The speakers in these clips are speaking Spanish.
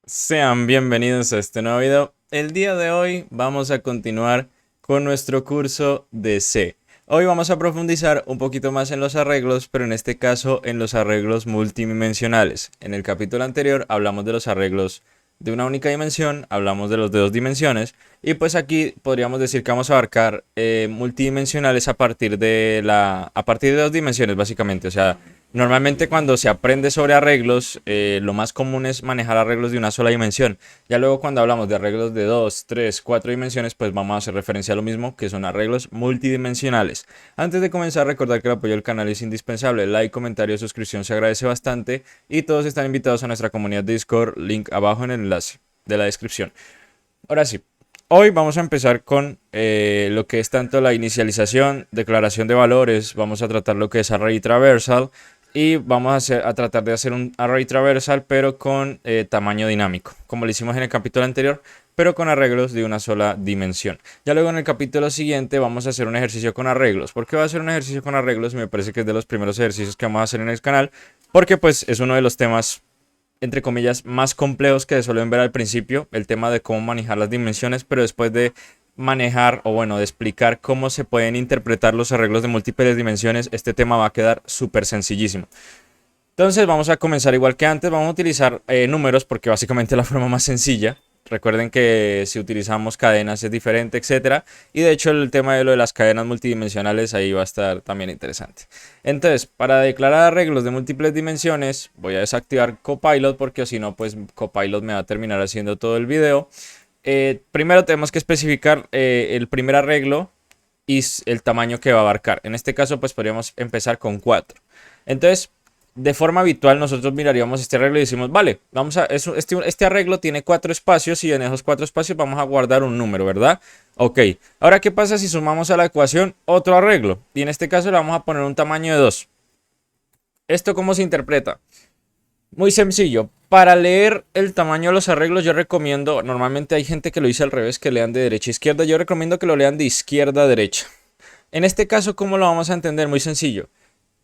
Sean bienvenidos a este nuevo video. El día de hoy vamos a continuar con nuestro curso de C. Hoy vamos a profundizar un poquito más en los arreglos, pero en este caso en los arreglos multidimensionales. En el capítulo anterior hablamos de los arreglos de una única dimensión, hablamos de los de dos dimensiones, y pues aquí podríamos decir que vamos a abarcar multidimensionales a partir de dos dimensiones básicamente. O sea, normalmente cuando se aprende sobre arreglos, lo más común es manejar arreglos de una sola dimensión. Ya luego cuando hablamos de arreglos de 2, 3, 4 dimensiones, pues vamos a hacer referencia a lo mismo, que son arreglos multidimensionales. Antes de comenzar, recordar que el apoyo al canal es indispensable. Like, comentario, suscripción se agradece bastante. Y todos están invitados a nuestra comunidad de Discord, link abajo en el enlace de la descripción. Ahora sí, hoy vamos a empezar con lo que es tanto la inicialización, declaración de valores. Vamos a tratar lo que es array traversal. Y vamos a tratar de hacer un array traversal, pero con tamaño dinámico, como lo hicimos en el capítulo anterior, pero con arreglos de una sola dimensión. Ya luego en el capítulo siguiente vamos a hacer un ejercicio con arreglos. ¿Por qué va a ser un ejercicio con arreglos? Me parece que es de los primeros ejercicios que vamos a hacer en el canal, porque pues es uno de los temas, entre comillas, más complejos que se suelen ver al principio, el tema de cómo manejar las dimensiones, pero después de manejar, o bueno, de explicar cómo se pueden interpretar los arreglos de múltiples dimensiones, este tema va a quedar súper sencillísimo. Entonces vamos a comenzar igual que antes. Vamos a utilizar números porque básicamente es la forma más sencilla. Recuerden que si utilizamos cadenas es diferente, etcétera. Y de hecho el tema de lo de las cadenas multidimensionales ahí va a estar también interesante. Entonces, para declarar arreglos de múltiples dimensiones, voy a desactivar Copilot porque si no, pues Copilot me va a terminar haciendo todo el video. Primero tenemos que especificar el primer arreglo y el tamaño que va a abarcar. En este caso, pues podríamos empezar con 4. Entonces, de forma habitual, nosotros miraríamos este arreglo y decimos, vale, este arreglo tiene 4 espacios y en esos 4 espacios vamos a guardar un número, ¿verdad? Ok, ahora, ¿qué pasa si sumamos a la ecuación otro arreglo? Y en este caso le vamos a poner un tamaño de 2. ¿Esto cómo se interpreta? Muy sencillo. Para leer el tamaño de los arreglos yo recomiendo, normalmente hay gente que lo dice al revés, que lean de derecha a izquierda. Yo recomiendo que lo lean de izquierda a derecha. En este caso, ¿cómo lo vamos a entender? Muy sencillo.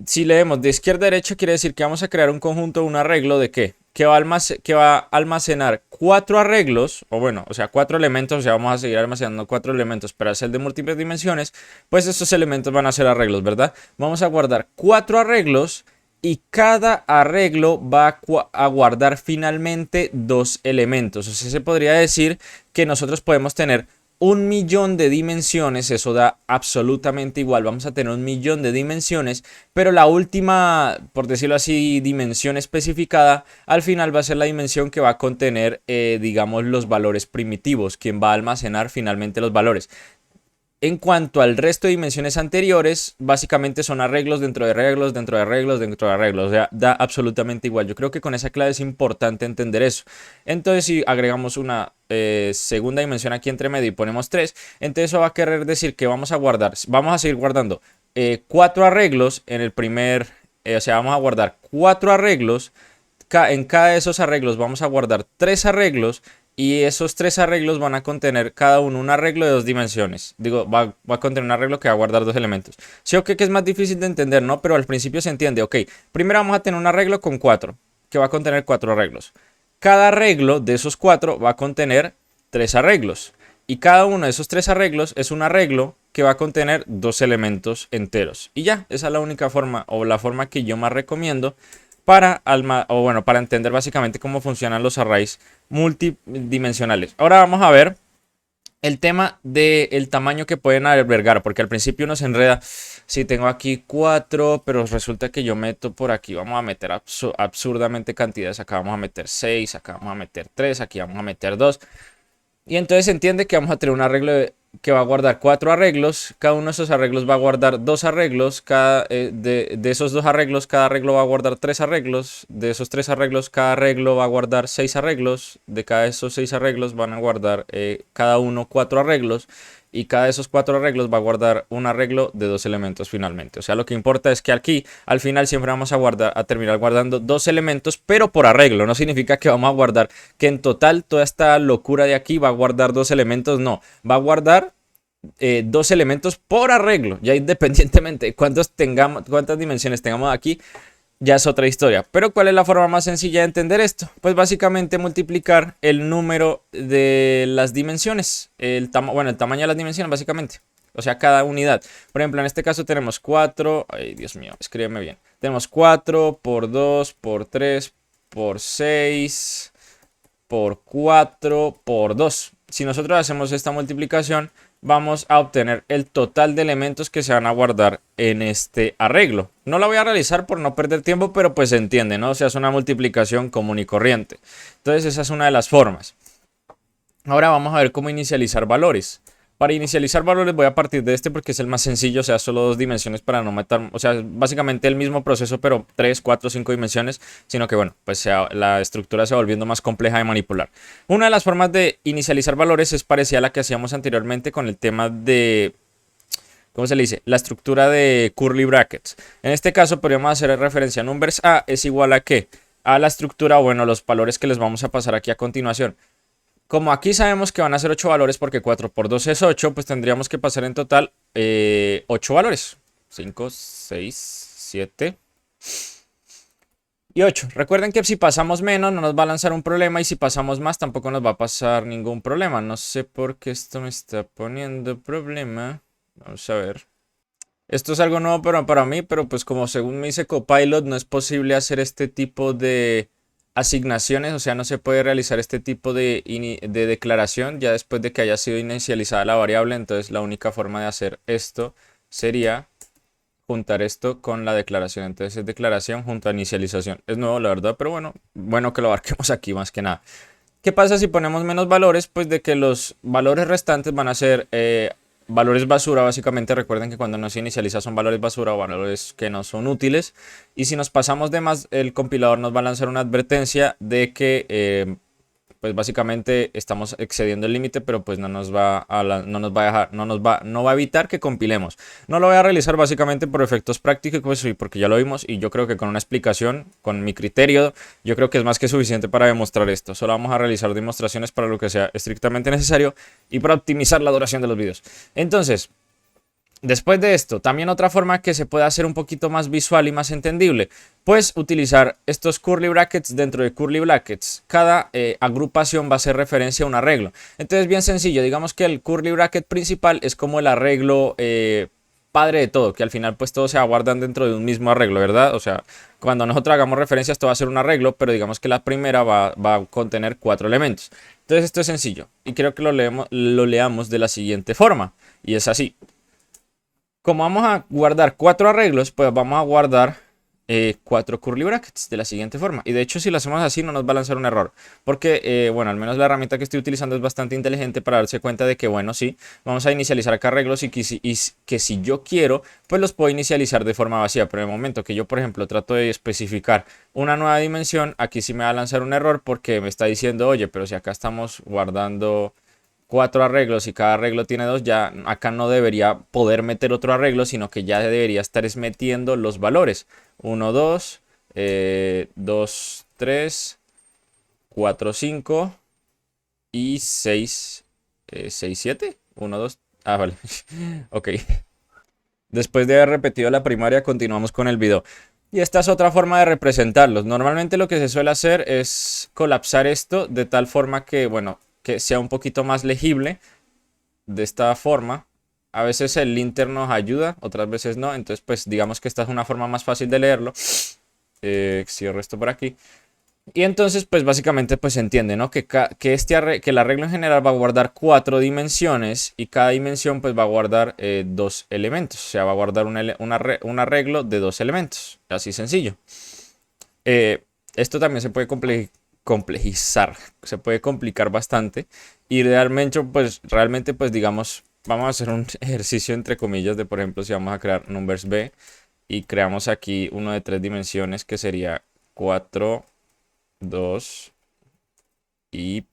Si leemos de izquierda a derecha, quiere decir que vamos a crear un conjunto, un arreglo de qué? Que va a almacenar 4 arreglos, o bueno, o sea, 4 elementos, o sea, vamos a seguir almacenando 4 elementos para hacer de múltiples dimensiones, pues estos elementos van a ser arreglos, ¿verdad? Vamos a guardar 4 arreglos y cada arreglo va a guardar finalmente 2 elementos. O sea, se podría decir que nosotros podemos tener 1.000.000 de dimensiones, eso da absolutamente igual, vamos a tener 1.000.000 de dimensiones, pero la última, por decirlo así, dimensión especificada, al final va a ser la dimensión que va a contener, digamos, los valores primitivos, quien va a almacenar finalmente los valores. En cuanto al resto de dimensiones anteriores, básicamente son arreglos dentro de arreglos, dentro de arreglos, dentro de arreglos. O sea, da absolutamente igual. Yo creo que con esa clave es importante entender eso. Entonces, si agregamos una segunda dimensión aquí entre medio y ponemos 3, entonces eso va a querer decir que vamos a seguir guardando 4 arreglos en el primer, o sea, vamos a guardar 4 arreglos. En cada de esos arreglos vamos a guardar 3 arreglos y esos 3 arreglos van a contener cada uno un arreglo de 2 dimensiones. Digo, va a contener un arreglo que va a guardar 2 elementos. Sí, ok, que es más difícil de entender, ¿no? Pero al principio se entiende. Ok, primero vamos a tener un arreglo con 4, que va a contener 4 arreglos. Cada arreglo de esos 4 va a contener 3 arreglos. Y cada uno de esos 3 arreglos es un arreglo que va a contener 2 elementos enteros. Y ya, esa es la única forma, o la forma que yo más recomiendo para entender básicamente cómo funcionan los arrays multidimensionales. Ahora vamos a ver el tema del tamaño que pueden albergar, porque al principio uno se enreda. Si tengo aquí 4, pero resulta que yo meto por aquí, vamos a meter absurdamente cantidades. Acá vamos a meter 6, acá vamos a meter 3, aquí vamos a meter 2. Y entonces se entiende que vamos a tener un arreglo que va a guardar 4 arreglos. Cada uno de esos arreglos va a guardar 2 arreglos. De esos 2 arreglos, cada arreglo va a guardar 3 arreglos. De esos 3 arreglos, cada arreglo va a guardar 6 arreglos. De cada de esos 6 arreglos van a guardar cada uno 4 arreglos. Y cada de esos 4 arreglos va a guardar un arreglo de 2 elementos finalmente. O sea, lo que importa es que aquí al final siempre vamos a terminar guardando 2 elementos, pero por arreglo. No significa que vamos a guardar que en total toda esta locura de aquí va a guardar 2 elementos. No, va a guardar 2 elementos por arreglo. Ya independientemente de cuántas dimensiones tengamos aquí, ya es otra historia. Pero ¿cuál es la forma más sencilla de entender esto? Pues básicamente multiplicar el número de las dimensiones, bueno, el tamaño de las dimensiones básicamente. O sea, cada unidad. Por ejemplo, en este caso tenemos 4, ay Dios mío, escríbeme bien. Tenemos 4 por 2 por 3 por 6 por 4 por 2. Si nosotros hacemos esta multiplicación, vamos a obtener el total de elementos que se van a guardar en este arreglo. No la voy a realizar por no perder tiempo, pero pues se entiende, ¿no? O sea, es una multiplicación común y corriente. Entonces esa es una de las formas. Ahora vamos a ver cómo inicializar valores. Para inicializar valores voy a partir de este porque es el más sencillo, o sea, solo dos dimensiones para no meter, o sea, básicamente el mismo proceso, pero 3, 4, 5 dimensiones, sino que bueno, pues la estructura se va volviendo más compleja de manipular. Una de las formas de inicializar valores es parecida a la que hacíamos anteriormente con el tema de, ¿cómo se le dice? La estructura de curly brackets. En este caso podríamos hacer referencia a numbers A es igual a ¿qué? A la estructura, bueno, los valores que les vamos a pasar aquí a continuación. Como aquí sabemos que van a ser 8 valores porque 4 por 2 es 8, pues tendríamos que pasar en total 8 valores. 5, 6, 7 y 8. Recuerden que si pasamos menos no nos va a lanzar un problema y si pasamos más tampoco nos va a pasar ningún problema. No sé por qué esto me está poniendo problema. Vamos a ver. Esto es algo nuevo para mí, pero pues como según me dice Copilot no es posible hacer este tipo de asignaciones, o sea, no se puede realizar este tipo de declaración ya después de que haya sido inicializada la variable. Entonces la única forma de hacer esto sería juntar esto con la declaración. Entonces es declaración junto a inicialización. Es nuevo, la verdad, pero bueno que lo abarquemos aquí más que nada. ¿Qué pasa si ponemos menos valores? Pues de que los valores restantes van a ser valores basura, básicamente. Recuerden que cuando no se inicializa son valores basura o valores que no son útiles. Y si nos pasamos de más, el compilador nos va a lanzar una advertencia de que pues básicamente estamos excediendo el límite, pero pues no nos va a dejar, no va a evitar que compilemos. No lo voy a realizar básicamente por efectos prácticos, pues, porque ya lo vimos y yo creo que con una explicación, con mi criterio, yo creo que es más que suficiente para demostrar esto. Solo vamos a realizar demostraciones para lo que sea estrictamente necesario y para optimizar la duración de los vídeos. Entonces, después de esto, también otra forma que se puede hacer un poquito más visual y más entendible, pues utilizar estos curly brackets dentro de curly brackets. Cada agrupación va a hacer referencia a un arreglo. Entonces, bien sencillo, digamos que el curly bracket principal es como el arreglo padre de todo, que al final pues todos se aguardan dentro de un mismo arreglo, ¿verdad? O sea, cuando nosotros hagamos referencia esto va a ser un arreglo, pero digamos que la primera va a contener 4 elementos. Entonces esto es sencillo y creo que lo leamos de la siguiente forma, y es así. Como vamos a guardar 4 arreglos, pues vamos a guardar 4 curly brackets de la siguiente forma. Y de hecho, si lo hacemos así, no nos va a lanzar un error. Porque, bueno, al menos la herramienta que estoy utilizando es bastante inteligente para darse cuenta de que, bueno, sí, vamos a inicializar acá arreglos y que si yo quiero, pues los puedo inicializar de forma vacía. Pero en el momento que yo, por ejemplo, trato de especificar una nueva dimensión, aquí sí me va a lanzar un error porque me está diciendo, oye, pero si acá estamos guardando 4 arreglos y cada arreglo tiene 2, ya acá no debería poder meter otro arreglo, sino que ya debería estar metiendo los valores. 1, 2, 2, 3, 4, 5 y 6, 6, 7. 1, 2, vale. Ok. Después de haber repetido la primaria, continuamos con el video. Y esta es otra forma de representarlos. Normalmente lo que se suele hacer es colapsar esto de tal forma que, bueno, que sea un poquito más legible de esta forma. A veces el linter nos ayuda, otras veces no. Entonces, pues digamos que esta es una forma más fácil de leerlo. Cierro esto por aquí. Y entonces, pues básicamente pues se entiende, ¿no? Que el arreglo en general va a guardar 4 dimensiones y cada dimensión pues va a guardar 2 elementos. O sea, va a guardar un arreglo de 2 elementos. Así sencillo. Esto también se puede complejizar, se puede complicar bastante. Y realmente pues digamos, vamos a hacer un ejercicio entre comillas de, por ejemplo, si vamos a crear numbers B y creamos aquí uno de 3 dimensiones que sería 4, 2 y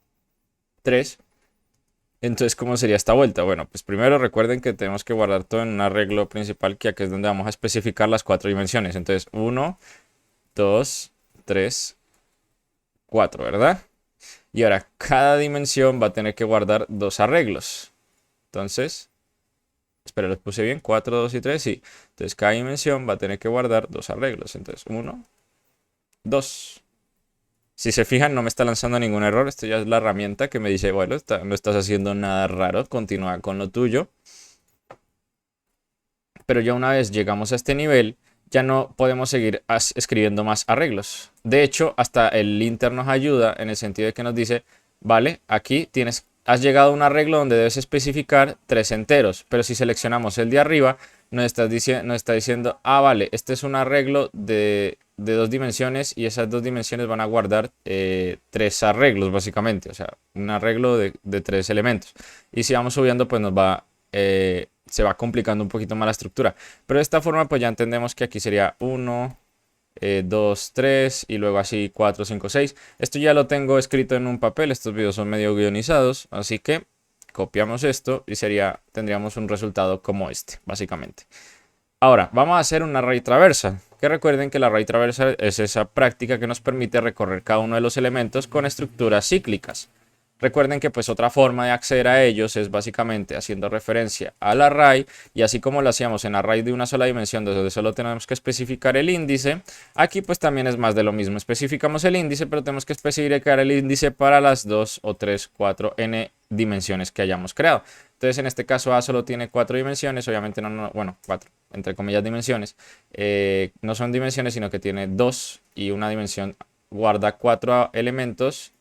3. Entonces, ¿cómo sería esta vuelta? Bueno, pues primero recuerden que tenemos que guardar todo en un arreglo principal, que aquí es donde vamos a especificar las 4 dimensiones. Entonces, 1, 2, 3, 4, ¿verdad? Y ahora, cada dimensión va a tener que guardar 2 arreglos. Entonces, espera, los puse bien, 4, 2 y 3, sí. Entonces, cada dimensión va a tener que guardar 2 arreglos. Entonces, 1, 2. Si se fijan, no me está lanzando ningún error. Esto ya es la herramienta que me dice, bueno, no estás haciendo nada raro, continúa con lo tuyo. Pero ya una vez llegamos a este nivel, ya no podemos seguir escribiendo más arreglos. De hecho, hasta el linter nos ayuda en el sentido de que nos dice, vale, aquí has llegado a un arreglo donde debes especificar 3 enteros, pero si seleccionamos el de arriba, nos está diciendo, ah, vale, este es un arreglo de 2 dimensiones y esas 2 dimensiones van a guardar 3 arreglos básicamente, o sea, un arreglo de 3 elementos. Y si vamos subiendo, pues se va complicando un poquito más la estructura. Pero de esta forma pues ya entendemos que aquí sería 1, 2, 3 y luego así 4, 5, 6. Esto ya lo tengo escrito en un papel, estos videos son medio guionizados, así que copiamos esto y tendríamos un resultado como este, básicamente. Ahora, vamos a hacer un array traversal, que recuerden que el array traversal es esa práctica que nos permite recorrer cada uno de los elementos con estructuras cíclicas. Recuerden que pues otra forma de acceder a ellos es básicamente haciendo referencia al array, y así como lo hacíamos en array de una sola dimensión donde solo tenemos que especificar el índice, aquí pues también es más de lo mismo. Especificamos el índice, pero tenemos que especificar el índice para las 2 o 3, 4, n dimensiones que hayamos creado. Entonces en este caso A solo tiene 4 dimensiones, obviamente bueno, 4 entre comillas dimensiones, no son dimensiones sino que tiene 2 y una dimensión guarda 4 elementos.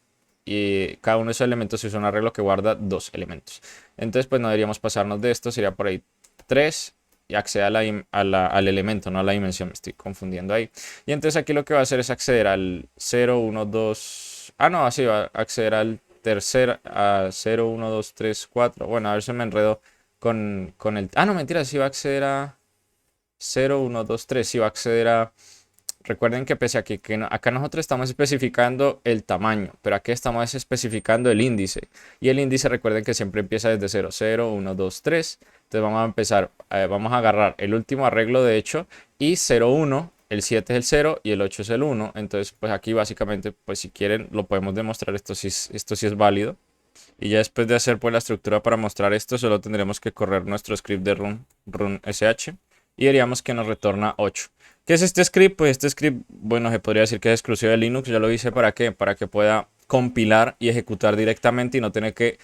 Y cada uno de esos elementos es un arreglo que guarda 2 elementos. Entonces pues no deberíamos pasarnos de esto, sería por ahí 3 y acceder al elemento, no a la dimensión, me estoy confundiendo ahí. Y entonces aquí lo que va a hacer es acceder al 0, 1, 2, no, así va a acceder al tercer, a 0, 1, 2, 3, 4. Bueno, a ver si me enredo con el... no, mentira, sí va a acceder a 0, 1, 2, 3, sí va a acceder a... Recuerden que pese a que acá nosotros estamos especificando el tamaño, pero aquí estamos especificando el índice. Y el índice, recuerden que siempre empieza desde 0, 0, 1, 2, 3. Entonces vamos a empezar, vamos a agarrar el último arreglo de hecho y 0, 1, el 7 es el 0 y el 8 es el 1. Entonces pues aquí básicamente, pues si quieren lo podemos demostrar, esto sí es válido. Y ya después de hacer pues la estructura para mostrar esto, solo tendremos que correr nuestro script de run sh y veríamos que nos retorna 8. ¿Qué es este script? Pues este script, bueno, se podría decir que es exclusivo de Linux. Ya lo hice ¿para qué? Para que pueda compilar y ejecutar directamente y no tener que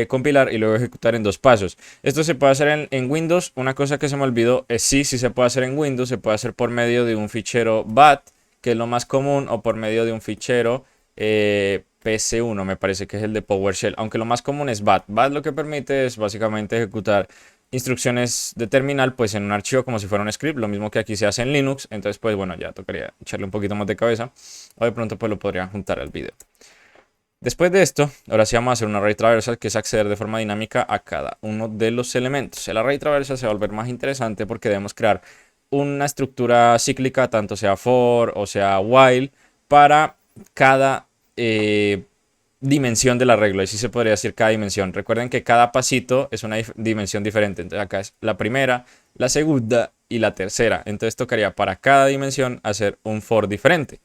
compilar y luego ejecutar en 2 pasos. Esto se puede hacer en Windows. Una cosa que se me olvidó es sí se puede hacer en Windows. Se puede hacer por medio de un fichero BAT, que es lo más común, o por medio de un fichero PC1, me parece que es el de PowerShell. Aunque lo más común es BAT. BAT lo que permite es básicamente ejecutar instrucciones de terminal pues en un archivo como si fuera un script, lo mismo que aquí se hace en Linux. Entonces pues bueno, ya tocaría echarle un poquito más de cabeza, o de pronto pues lo podría juntar al video. Después de esto, ahora sí vamos a hacer un array traversal, que es acceder de forma dinámica a cada uno de los elementos. El array traversal se va a volver más interesante porque debemos crear una estructura cíclica, tanto sea for o sea while, para cada dimensión del arreglo. Y sí se podría decir cada dimensión. Recuerden que cada pasito es una dimensión diferente. Entonces acá es la primera, la segunda y la tercera. Entonces tocaría para cada dimensión hacer un for diferente.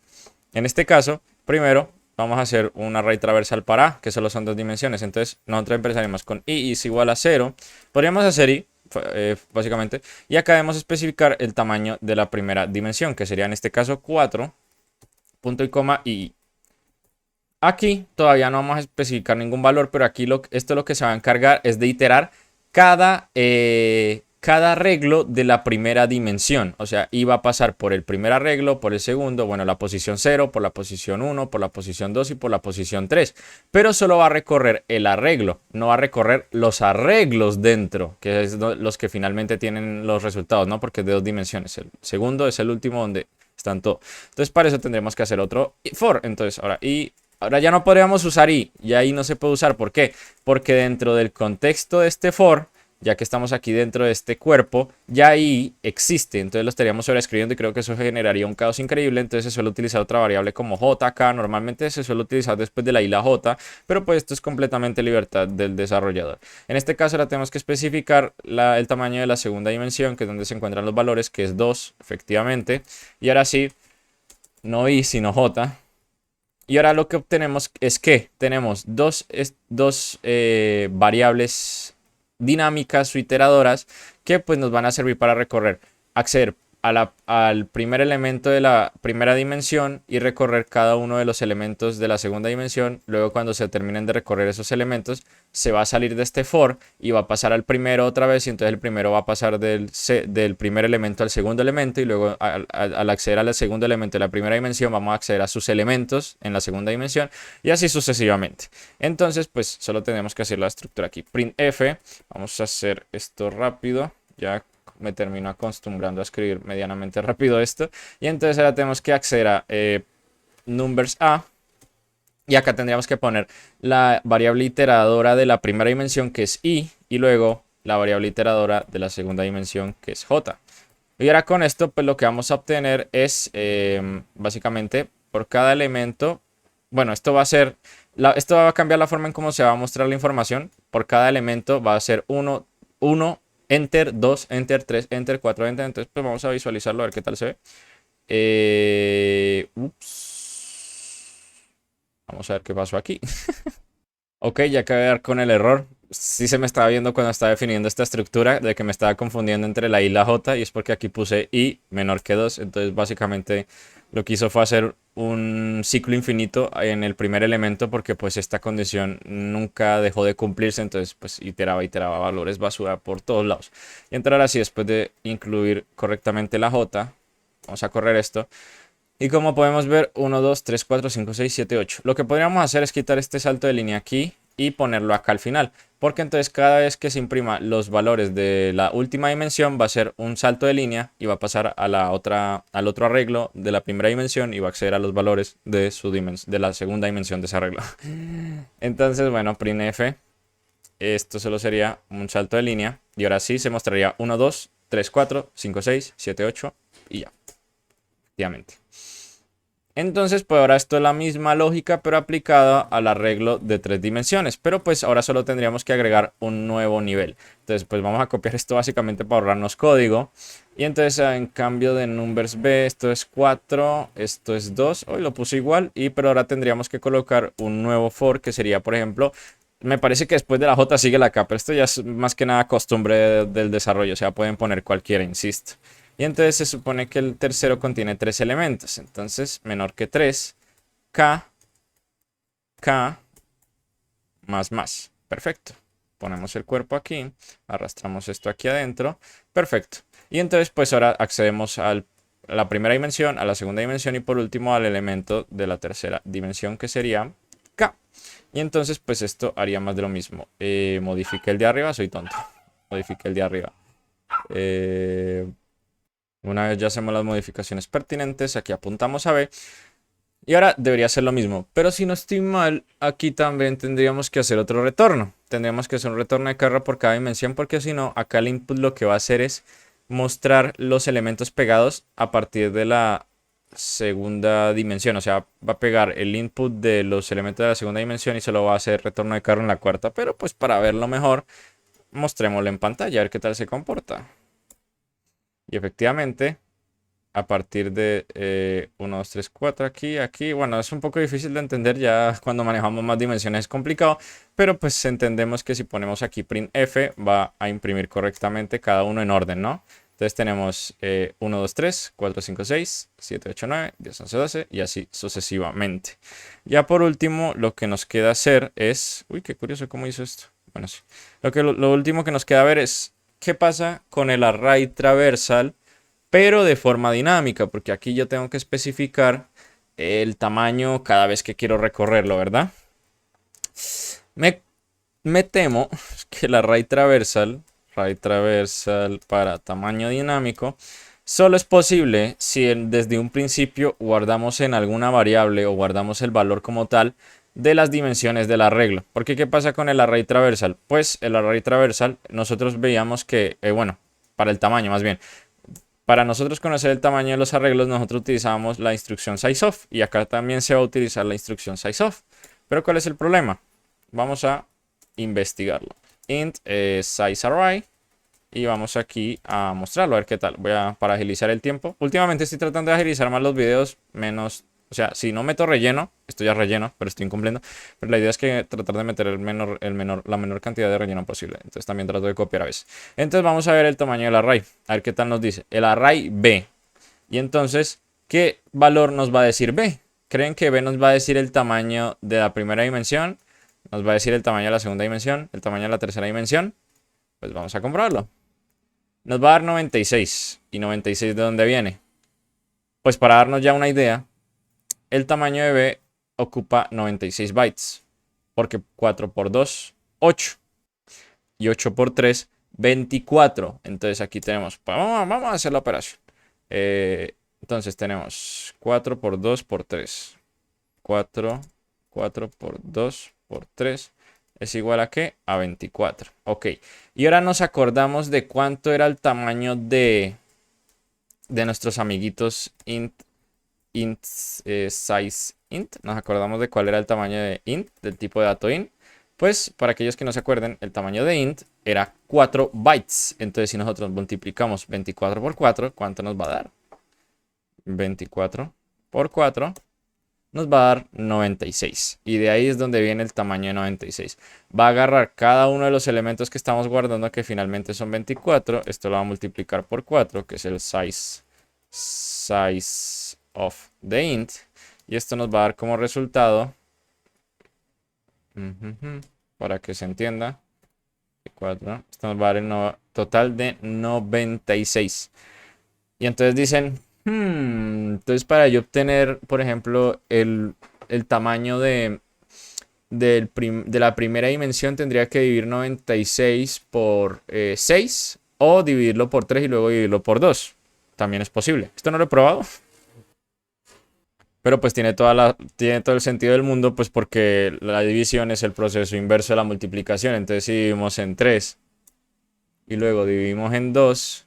En este caso, primero vamos a hacer un array traversal para A, que solo son 2 dimensiones. Entonces nosotros empezaremos con i es igual a 0. Podríamos hacer i básicamente. Y acá debemos especificar el tamaño de la primera dimensión, que sería en este caso 4, punto y coma i. Aquí todavía no vamos a especificar ningún valor, pero aquí esto lo que se va a encargar es de iterar cada arreglo de la primera dimensión. O sea, iba a pasar por el primer arreglo, por el segundo, bueno, la posición 0, por la posición 1, por la posición 2 y por la posición 3. Pero solo va a recorrer el arreglo, no va a recorrer los arreglos dentro, que es los que finalmente tienen los resultados, ¿no? Porque es de 2 dimensiones. El segundo es el último donde están todos. Entonces, para eso tendremos que hacer otro for. Entonces, ahora ya no podríamos usar i, y ahí no se puede usar. ¿Por qué? Porque dentro del contexto de este for, ya que estamos aquí dentro de este cuerpo, ya i existe. Entonces lo estaríamos sobreescribiendo y creo que eso generaría un caos increíble. Entonces se suele utilizar otra variable como j acá. Normalmente se suele utilizar después de la i la j, pero pues esto es completamente libertad del desarrollador. En este caso ahora tenemos que especificar el tamaño de la segunda dimensión, que es donde se encuentran los valores, que es 2, efectivamente. Y ahora sí, no i, sino j. Y ahora lo que obtenemos es que tenemos dos variables dinámicas o iteradoras que pues nos van a servir para acceder al primer elemento de la primera dimensión y recorrer cada uno de los elementos de la segunda dimensión. Luego, cuando se terminen de recorrer esos elementos, se va a salir de este for y va a pasar al primero otra vez, y entonces el primero va a pasar del primer elemento al segundo elemento, y luego al acceder al segundo elemento de la primera dimensión vamos a acceder a sus elementos en la segunda dimensión, y así sucesivamente. Entonces pues solo tenemos que hacer la estructura aquí, printf. Vamos a hacer esto rápido, ya me termino acostumbrando a escribir medianamente rápido esto, y entonces ahora tenemos que acceder a numbers a. Y acá tendríamos que poner la variable iteradora de la primera dimensión, que es i, y luego la variable iteradora de la segunda dimensión, que es j. Y ahora con esto, pues lo que vamos a obtener es básicamente por cada elemento. Bueno, esto va a ser, esto va a cambiar la forma en cómo se va a mostrar la información. Por cada elemento va a ser 1, enter, 2, enter, 3, enter, 4, enter. Entonces, pues vamos a visualizarlo, a ver qué tal se ve. Vamos a ver qué pasó aquí. Ok, ya acabé de dar con el error. Sí se me estaba viendo cuando estaba definiendo esta estructura de que me estaba confundiendo entre la i y la j, y es porque aquí puse i menor que 2. Entonces básicamente lo que hizo fue hacer un ciclo infinito en el primer elemento, porque pues esta condición nunca dejó de cumplirse. Entonces pues iteraba valores basura por todos lados. Y entrar así, después de incluir correctamente la j, vamos a correr esto. Y como podemos ver, 1, 2, 3, 4, 5, 6, 7, 8. Lo que podríamos hacer es quitar este salto de línea aquí y ponerlo acá al final, porque entonces cada vez que se imprima los valores de la última dimensión va a ser un salto de línea y va a pasar a al otro arreglo de la primera dimensión y va a acceder a los valores de de la segunda dimensión de ese arreglo. Entonces, bueno, printf, esto solo sería un salto de línea, y ahora sí se mostraría 1, 2, 3, 4, 5, 6, 7, 8 y ya, efectivamente. Entonces, pues ahora esto es la misma lógica, pero aplicada al arreglo de 3 dimensiones. Pero pues ahora solo tendríamos que agregar un nuevo nivel. Entonces, pues vamos a copiar esto básicamente para ahorrarnos código. Y entonces, en cambio de numbers b, esto es 4, esto es 2. Hoy lo puse igual, pero ahora tendríamos que colocar un nuevo for, que sería, por ejemplo, me parece que después de la j sigue la k, pero esto ya es más que nada costumbre del desarrollo. O sea, pueden poner cualquiera, insisto. Y entonces se supone que el tercero contiene 3 elementos. Entonces, menor que 3, k, k, más. Perfecto. Ponemos el cuerpo aquí, arrastramos esto aquí adentro. Perfecto. Y entonces, pues ahora accedemos a la primera dimensión, a la segunda dimensión y por último al elemento de la tercera dimensión, que sería k. Y entonces, pues esto haría más de lo mismo. Modifique el de arriba, soy tonto. Modifique el de arriba. Una vez ya hacemos las modificaciones pertinentes, aquí apuntamos a B. Y ahora debería ser lo mismo. Pero si no estoy mal, aquí también tendríamos que hacer otro retorno. Tendríamos que hacer un retorno de carga por cada dimensión, porque si no, acá el input lo que va a hacer es mostrar los elementos pegados a partir de la segunda dimensión. O sea, va a pegar el input de los elementos de la segunda dimensión y solo va a hacer retorno de carga en la cuarta. Pero pues para verlo mejor, mostrémoslo en pantalla, a ver qué tal se comporta. Y efectivamente, a partir de 1, 2, 3, 4 aquí, bueno, es un poco difícil de entender, ya cuando manejamos más dimensiones es complicado, pero pues entendemos que si ponemos aquí printf va a imprimir correctamente cada uno en orden, ¿no? Entonces tenemos 1, 2, 3, 4, 5, 6, 7, 8, 9, 10, 11, 12 y así sucesivamente. Ya por último, lo que nos queda hacer es... Uy, qué curioso cómo hizo esto. Bueno, sí. Lo último que nos queda ver es qué pasa con el array traversal, pero de forma dinámica, porque aquí yo tengo que especificar el tamaño cada vez que quiero recorrerlo, ¿verdad? Me temo que el array traversal para tamaño dinámico solo es posible si desde un principio guardamos en alguna variable o guardamos el valor como tal de las dimensiones del arreglo. Porque ¿qué pasa con el array traversal? Pues el array traversal nosotros veíamos que, bueno, para el tamaño más bien. Para nosotros conocer el tamaño de los arreglos, nosotros utilizamos la instrucción sizeof. Y acá también se va a utilizar la instrucción sizeof. Pero ¿cuál es el problema? Vamos a investigarlo. Int sizeArray. Y vamos aquí a mostrarlo, a ver qué tal. Para agilizar el tiempo. Últimamente estoy tratando de agilizar más los videos, menos O sea, si no meto relleno, esto ya es relleno, pero estoy incumpliendo. Pero la idea es que tratar de meter la menor cantidad de relleno posible. Entonces también trato de copiar a veces. Entonces vamos a ver el tamaño del array. A ver qué tal nos dice. El array B. Y entonces, ¿qué valor nos va a decir B? ¿Creen que B nos va a decir el tamaño de la primera dimensión? ¿Nos va a decir el tamaño de la segunda dimensión? ¿El tamaño de la tercera dimensión? Pues vamos a comprobarlo. Nos va a dar 96. ¿Y 96 de dónde viene? Pues para darnos ya una idea, el tamaño de B ocupa 96 bytes. Porque 4 por 2, 8. Y 8 por 3, 24. Entonces aquí tenemos, vamos a hacer la operación. Entonces tenemos 4 por 2 por 3. 4 por 2 por 3 es igual a ¿qué? A 24. Ok. Y ahora nos acordamos de cuánto era el tamaño de nuestros amiguitos size int. Nos acordamos de cuál era el tamaño de int, del tipo de dato int. Pues para aquellos que no se acuerden, el tamaño de int era 4 bytes. Entonces si nosotros multiplicamos 24 por 4, ¿cuánto nos va a dar? 24 por 4 nos va a dar 96. Y de ahí es donde viene el tamaño de 96. Va a agarrar cada uno de los elementos que estamos guardando, que finalmente son 24. Esto lo va a multiplicar por 4, que es el size of the int. Y esto nos va a dar como resultado, para que se entienda, 4, esto nos va a dar el total de 96. Y entonces dicen, entonces para yo obtener, por ejemplo, el tamaño de la primera dimensión, tendría que dividir 96 por 6 o dividirlo por 3 y luego dividirlo por 2. También es posible. Esto no lo he probado, pero pues tiene todo el sentido del mundo, pues porque la división es el proceso inverso de la multiplicación. Entonces si dividimos en 3 y luego dividimos en 2,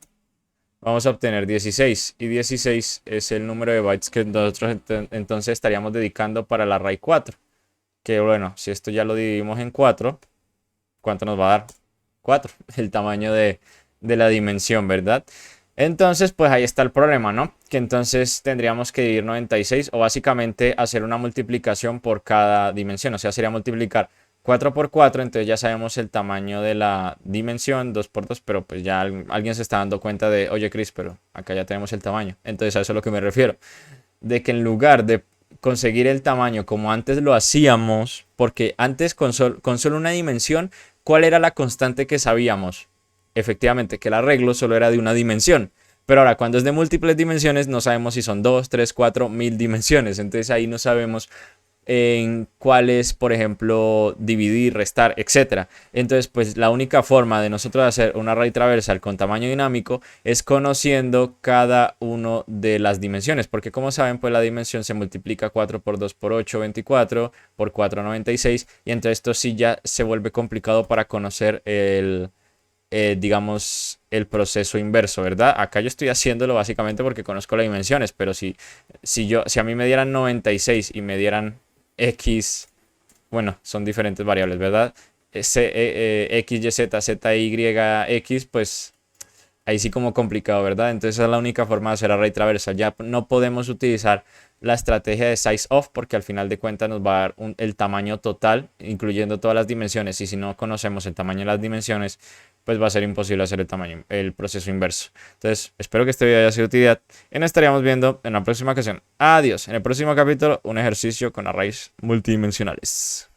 vamos a obtener 16. Y 16 es el número de bytes que nosotros entonces estaríamos dedicando para el array 4. Que bueno, si esto ya lo dividimos en 4, ¿cuánto nos va a dar? 4, el tamaño de la dimensión, ¿verdad? Entonces, pues ahí está el problema, ¿no? Que entonces tendríamos que dividir 96 o básicamente hacer una multiplicación por cada dimensión. O sea, sería multiplicar 4 por 4, entonces ya sabemos el tamaño de la dimensión, 2 por 2, pero pues ya alguien se está dando cuenta de, oye, Chris, pero acá ya tenemos el tamaño. Entonces a eso es a lo que me refiero. De que en lugar de conseguir el tamaño como antes lo hacíamos, porque antes con solo una dimensión, ¿cuál era la constante que sabíamos? Efectivamente, que el arreglo solo era de una dimensión. Pero ahora, cuando es de múltiples dimensiones, no sabemos si son 2, 3, 4, 1000 dimensiones. Entonces ahí no sabemos en cuáles, por ejemplo, dividir, restar, etcétera. Entonces, pues la única forma de nosotros hacer un array traversal con tamaño dinámico es conociendo cada uno de las dimensiones, porque como saben, pues la dimensión se multiplica 4 por 2 por 8, 24, por 4, 96, y entonces esto sí ya se vuelve complicado para conocer digamos, el proceso inverso, ¿verdad? Acá yo estoy haciéndolo básicamente porque conozco las dimensiones, pero si a mí me dieran 96 y me dieran X, bueno, son diferentes variables, ¿verdad? X, Y, Z, Z, Y, X, pues ahí sí como complicado, ¿verdad? Entonces esa es la única forma de hacer array traversal. Ya no podemos utilizar la estrategia de size of porque al final de cuentas nos va a dar el tamaño total, incluyendo todas las dimensiones. Y si no conocemos el tamaño de las dimensiones, pues va a ser imposible hacer el proceso inverso. Entonces, espero que este video haya sido de utilidad y nos estaríamos viendo en la próxima ocasión. Adiós. En el próximo capítulo, un ejercicio con arrays multidimensionales.